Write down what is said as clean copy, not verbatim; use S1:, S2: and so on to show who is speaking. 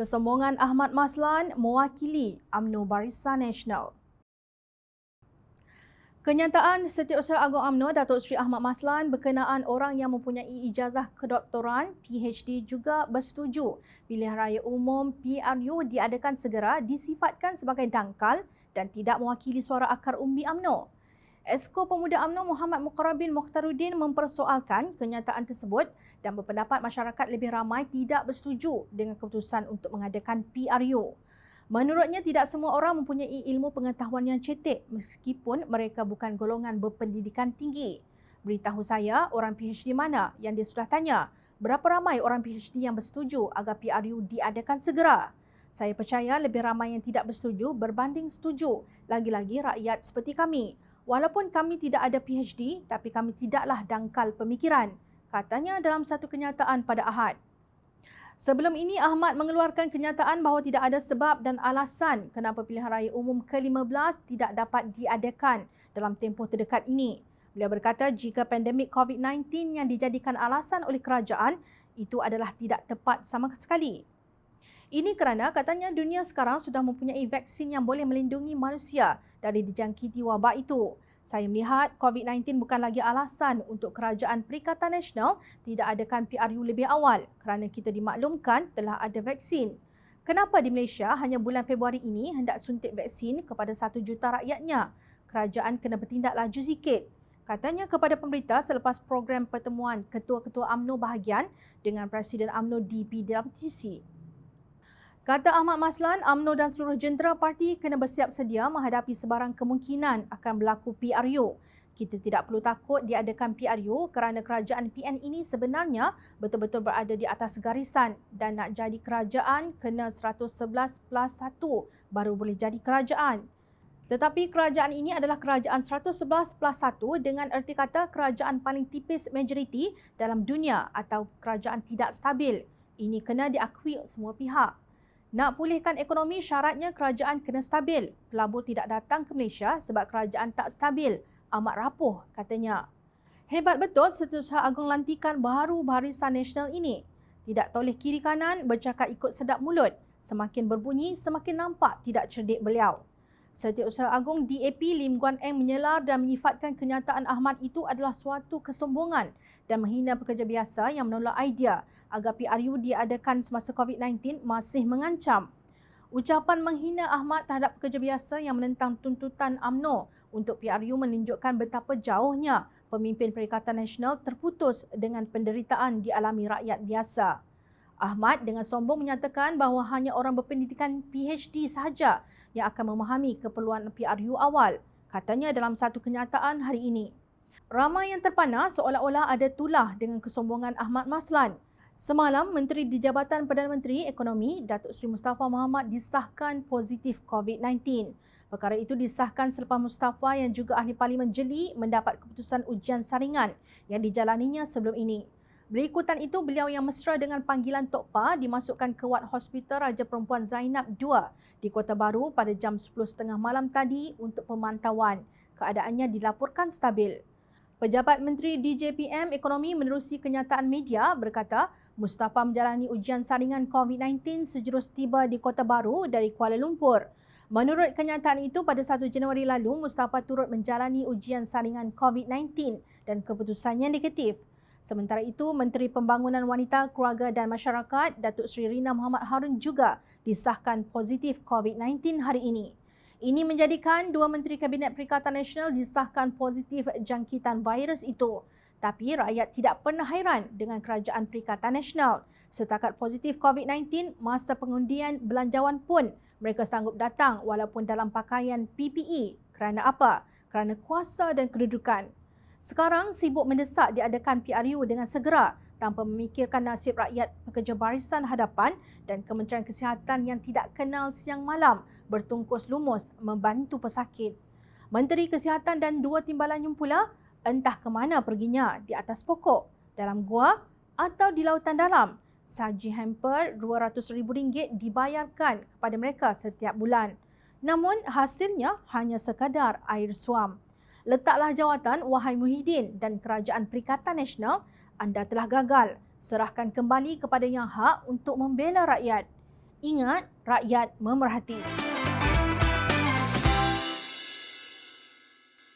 S1: Kesombongan Ahmad Maslan mewakili UMNO Barisan Nasional. Kenyataan Setiausaha Agung UMNO Datuk Seri Ahmad Maslan berkenaan orang yang mempunyai ijazah kedoktoran PhD juga bersetuju pilihan raya umum PRU diadakan segera disifatkan sebagai dangkal dan tidak mewakili suara akar umbi UMNO. Esko Pemuda UMNO Muhammad Muqarrabin Mokhtaruddin mempersoalkan kenyataan tersebut dan berpendapat masyarakat lebih ramai tidak bersetuju dengan keputusan untuk mengadakan PRU. Menurutnya, tidak semua orang mempunyai ilmu pengetahuan yang cetek meskipun mereka bukan golongan berpendidikan tinggi. Beritahu saya orang PhD mana yang dia sudah tanya. Berapa ramai orang PhD yang bersetuju agar PRU diadakan segera? Saya percaya lebih ramai yang tidak bersetuju berbanding setuju, lagi-lagi rakyat seperti kami. Walaupun kami tidak ada PhD, tapi kami tidaklah dangkal pemikiran, katanya dalam satu kenyataan pada Ahad. Sebelum ini, Ahmad mengeluarkan kenyataan bahawa tidak ada sebab dan alasan kenapa pilihan raya umum ke-15 tidak dapat diadakan dalam tempoh terdekat ini. Beliau berkata jika pandemik COVID-19 yang dijadikan alasan oleh kerajaan, itu adalah tidak tepat sama sekali. Ini kerana katanya dunia sekarang sudah mempunyai vaksin yang boleh melindungi manusia dari dijangkiti wabak itu. Saya melihat COVID-19 bukan lagi alasan untuk Kerajaan Perikatan Nasional tidak adakan PRU lebih awal kerana kita dimaklumkan telah ada vaksin. Kenapa di Malaysia hanya bulan Februari ini hendak suntik vaksin kepada 1 juta rakyatnya? Kerajaan kena bertindak laju sikit. Katanya kepada pemberita selepas program pertemuan ketua-ketua UMNO bahagian dengan Presiden UMNO DPWTC. Kata Ahmad Maslan, UMNO dan seluruh jentera parti kena bersiap sedia menghadapi sebarang kemungkinan akan berlaku PRU. Kita tidak perlu takut diadakan PRU kerana kerajaan PN ini sebenarnya betul-betul berada di atas garisan dan nak jadi kerajaan kena 111+1 baru boleh jadi kerajaan. Tetapi kerajaan ini adalah kerajaan 111+1 dengan erti kata kerajaan paling tipis majoriti dalam dunia atau kerajaan tidak stabil. Ini kena diakui semua pihak. Nak pulihkan ekonomi syaratnya kerajaan kena stabil. Pelabur tidak datang ke Malaysia sebab kerajaan tak stabil. Amat rapuh, katanya. Hebat betul Setiausaha Agung lantikan baru Barisan Nasional ini. Tidak toleh kiri kanan, bercakap ikut sedap mulut. Semakin berbunyi, semakin nampak tidak cerdik beliau. Setiausaha Agung DAP Lim Guan Eng menyelar dan menyifatkan kenyataan Ahmad itu adalah suatu kesombongan dan menghina pekerja biasa yang menolak idea agar PRU diadakan semasa COVID-19 masih mengancam. Ucapan menghina Ahmad terhadap pekerja biasa yang menentang tuntutan UMNO untuk PRU menunjukkan betapa jauhnya pemimpin Perikatan Nasional terputus dengan penderitaan dialami rakyat biasa. Ahmad dengan sombong menyatakan bahawa hanya orang berpendidikan PhD sahaja yang akan memahami keperluan PRU awal, katanya dalam satu kenyataan hari ini. Ramai yang terpana seolah-olah ada tulah dengan kesombongan Ahmad Maslan. Semalam, Menteri di Jabatan Perdana Menteri Ekonomi, Datuk Seri Mustafa Mohamed disahkan positif COVID-19. Perkara itu disahkan selepas Mustafa yang juga ahli Parlimen Jeli mendapat keputusan ujian saringan yang dijalaninya sebelum ini. Berikutan itu, beliau yang mesra dengan panggilan Tok Pa dimasukkan ke wad Hospital Raja Perempuan Zainab II di Kota Baru pada jam 10.30 malam tadi untuk pemantauan. Keadaannya dilaporkan stabil. Pejabat Menteri DJPM Ekonomi menerusi kenyataan media berkata, Mustafa menjalani ujian saringan COVID-19 sejurus tiba di Kota Baru dari Kuala Lumpur. Menurut kenyataan itu, pada 1 Januari lalu, Mustafa turut menjalani ujian saringan COVID-19 dan keputusannya negatif. Sementara itu, Menteri Pembangunan Wanita, Keluarga dan Masyarakat, Datuk Seri Rina Muhammad Harun juga disahkan positif COVID-19 hari ini. Ini menjadikan dua Menteri Kabinet Perikatan Nasional disahkan positif jangkitan virus itu. Tapi rakyat tidak pernah hairan dengan Kerajaan Perikatan Nasional. Setakat positif COVID-19, masa pengundian belanjawan pun mereka sanggup datang walaupun dalam pakaian PPE. Kerana apa? Kerana kuasa dan kedudukan. Sekarang sibuk mendesak diadakan PRU dengan segera tanpa memikirkan nasib rakyat pekerja barisan hadapan dan Kementerian Kesihatan yang tidak kenal siang malam bertungkus lumus membantu pesakit. Menteri Kesihatan dan dua timbalannya pula entah ke mana perginya, di atas pokok, dalam gua atau di lautan dalam. Saji hamper RM200,000 dibayarkan kepada mereka setiap bulan. Namun hasilnya hanya sekadar air suam. Letaklah jawatan, wahai Muhyiddin dan Kerajaan Perikatan Nasional, anda telah gagal. Serahkan kembali kepada yang hak untuk membela rakyat. Ingat, rakyat memerhati.